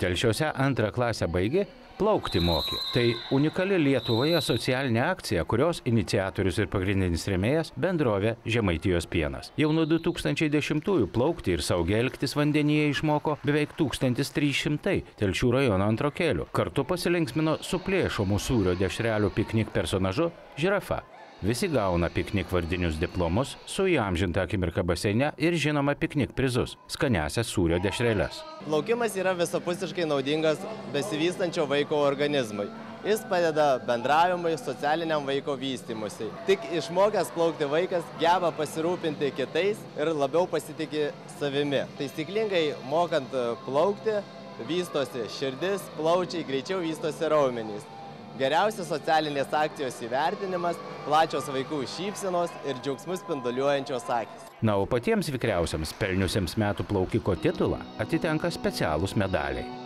Telšiuose 2 klasę baigė, plaukti mokė. Tai unikali Lietuvoje socialinė akcija, kurios iniciatorius ir pagrindinis rėmėjas bendrovė Žemaitijos pienas. Jau nuo 2010-ųjų plaukti ir saugiai elgtis vandenyje išmoko beveik 1300 Telšių rajono antrokėlių. Kartu pasilinksmino su plėšomų sūrio dešrelių piknik personažu Žirafa. Visi gauna piknik vardinius diplomus, su įamžinta akimirka baseine ir žinoma piknik prizus – skaniasias sūrio dešreles. Plaukimas yra visapusiškai naudingas besivystančio vaiko organizmui. Jis padeda bendravimui, socialiniam vaiko vystymusi. Tik išmokęs plaukti vaikas geba pasirūpinti kitais ir labiau pasitikė savimi. Taisyklingai mokant plaukti, vystosi širdis, plaučiai, greičiau vystosi raumenys. Geriausias socialinės akcijos įvertinimas, plačios vaikų šypsenos ir džiaugsmus spinduliuojančios akys. Na, o patiems vikriausiams pelniusiems metų plaukiko titulą atitenka specialūs medaliai.